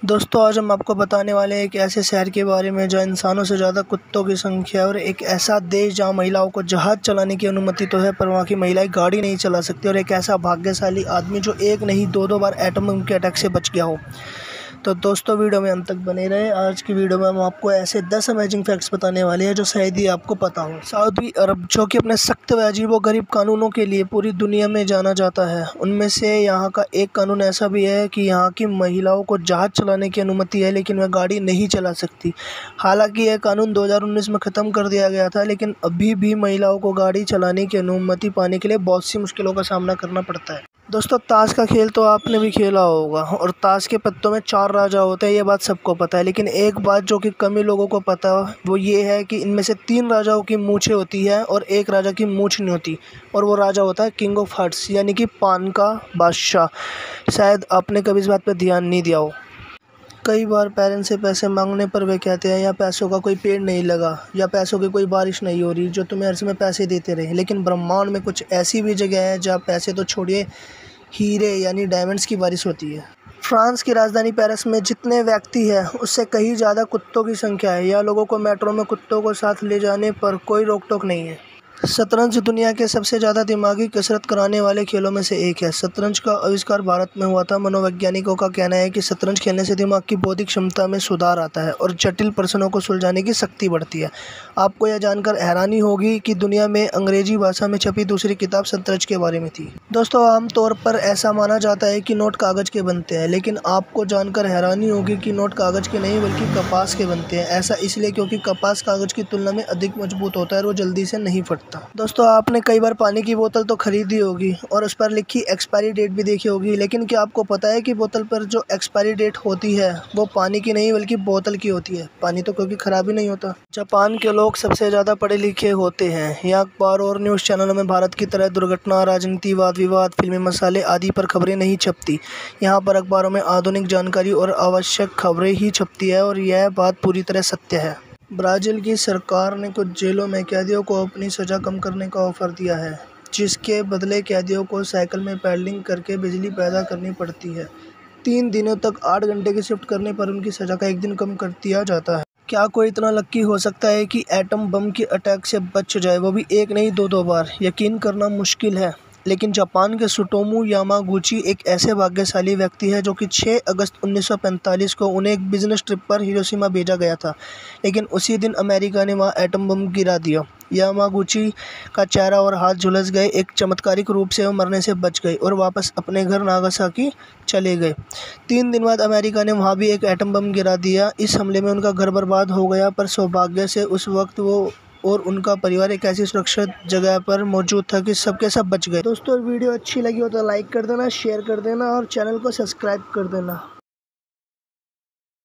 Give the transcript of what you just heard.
दोस्तों आज हम आपको बताने वाले हैं एक ऐसे शहर के बारे में जहाँ इंसानों से ज़्यादा कुत्तों की संख्या है, और एक ऐसा देश जहाँ महिलाओं को जहाज़ चलाने की अनुमति तो है पर वहाँ की महिलाएं गाड़ी नहीं चला सकती, और एक ऐसा भाग्यशाली आदमी जो एक नहीं दो बार एटम बम के अटैक से बच गया हो। तो दोस्तों वीडियो में अंत तक बने रहे। आज की वीडियो में हम आपको ऐसे 10 अमेजिंग फैक्ट्स बताने वाले हैं जो शायद ही आपको पता हो। सऊदी अरब जो कि अपने सख्त व अजीबोगरीब कानूनों के लिए पूरी दुनिया में जाना जाता है, उनमें से यहाँ का एक कानून ऐसा भी है कि यहाँ की महिलाओं को जहाज़ चलाने की अनुमति है लेकिन वह गाड़ी नहीं चला सकती। हालांकि यह कानून 2019 में ख़त्म कर दिया गया था, लेकिन अभी भी महिलाओं को गाड़ी चलाने की अनुमति पाने के लिए बहुत सी मुश्किलों का सामना करना पड़ता है। दोस्तों ताश का खेल तो आपने भी खेला होगा, और ताश के पत्तों में 4 राजा होते हैं, ये बात सबको पता है। लेकिन एक बात जो कि कम ही लोगों को पता है वो ये है कि इनमें से 3 राजाओं की मूंछें होती है और एक राजा की मूंछ नहीं होती, और वो राजा होता है किंग ऑफ हार्ट्स, यानी कि पान का बादशाह। शायद आपने कभी इस बात पर ध्यान नहीं दिया हो। कई बार पेरेंट्स से पैसे मांगने पर वे कहते हैं या पैसों का कोई पेड़ नहीं लगा, या पैसों की कोई बारिश नहीं हो रही जो तुम्हें हर समय पैसे देते रहे। लेकिन ब्रह्मांड में कुछ ऐसी भी जगह है जहाँ पैसे तो छोड़िए, हीरे यानी डायमंड्स की बारिश होती है। फ्रांस की राजधानी पेरिस में जितने व्यक्ति हैं उससे कहीं ज़्यादा कुत्तों की संख्या है। यहाँ लोगों को मेट्रो में कुत्तों को साथ ले जाने पर कोई रोक टोक नहीं है। शतरंज दुनिया के सबसे ज़्यादा दिमागी कसरत कराने वाले खेलों में से एक है। शतरंज का आविष्कार भारत में हुआ था। मनोवैज्ञानिकों का कहना है कि शतरंज खेलने से दिमाग की बौद्धिक क्षमता में सुधार आता है और जटिल प्रश्नों को सुलझाने की शक्ति बढ़ती है। आपको यह जानकर हैरानी होगी कि दुनिया में अंग्रेजी भाषा में छपी दूसरी किताब शतरंज के बारे में थी। दोस्तों आमतौर पर ऐसा माना जाता है कि नोट कागज़ के बनते हैं, लेकिन आपको जानकर हैरानी होगी कि नोट कागज़ के नहीं बल्कि कपास के बनते हैं। ऐसा इसलिए क्योंकि कपास कागज़ की तुलना में अधिक मजबूत होता है और वो जल्दी से नहीं फटता। दोस्तों आपने कई बार पानी की बोतल तो खरीदी होगी और उस पर लिखी एक्सपायरी डेट भी देखी होगी, लेकिन क्या आपको पता है कि बोतल पर जो एक्सपायरी डेट होती है वो पानी की नहीं बल्कि बोतल की होती है। पानी तो क्योंकि ख़राब ही नहीं होता। जापान के लोग सबसे ज़्यादा पढ़े लिखे होते हैं। यहाँ अखबार और न्यूज़ चैनलों में भारत की तरह दुर्घटना, राजनीति, वाद विवाद, फिल्मी मसाले आदि पर खबरें नहीं छपती। यहाँ पर अखबारों में आधुनिक जानकारी और आवश्यक खबरें ही छपती है, और यह बात पूरी तरह सत्य है। ब्राज़ील की सरकार ने कुछ जेलों में कैदियों को अपनी सज़ा कम करने का ऑफ़र दिया है, जिसके बदले कैदियों को साइकिल में पैडलिंग करके बिजली पैदा करनी पड़ती है। 3 दिनों तक 8 घंटे की शिफ्ट करने पर उनकी सज़ा का 1 दिन कम कर दिया जाता है। क्या कोई इतना लक्की हो सकता है कि एटम बम के अटैक से बच जाए, वो भी एक नहीं दो बार? यकीन करना मुश्किल है, लेकिन जापान के सुटोमू यामागुची एक ऐसे भाग्यशाली व्यक्ति है जो कि 6 अगस्त 1945 को उन्हें एक बिजनेस ट्रिप पर हिरोशिमा भेजा गया था, लेकिन उसी दिन अमेरिका ने वहां एटम बम गिरा दिया। यामागुची का चेहरा और हाथ झुलस गए। एक चमत्कारिक रूप से वो मरने से बच गए और वापस अपने घर नागासाकी चले गए। 3 दिन बाद अमेरिका ने वहां भी एक एटम बम गिरा दिया। इस हमले में उनका घर बर्बाद हो गया, पर सौभाग्य से उस वक्त वो और उनका परिवार एक ऐसी सुरक्षित जगह पर मौजूद था कि सबके सब बच गए। दोस्तों वीडियो अच्छी लगी हो तो लाइक कर देना, शेयर कर देना और चैनल को सब्सक्राइब कर देना।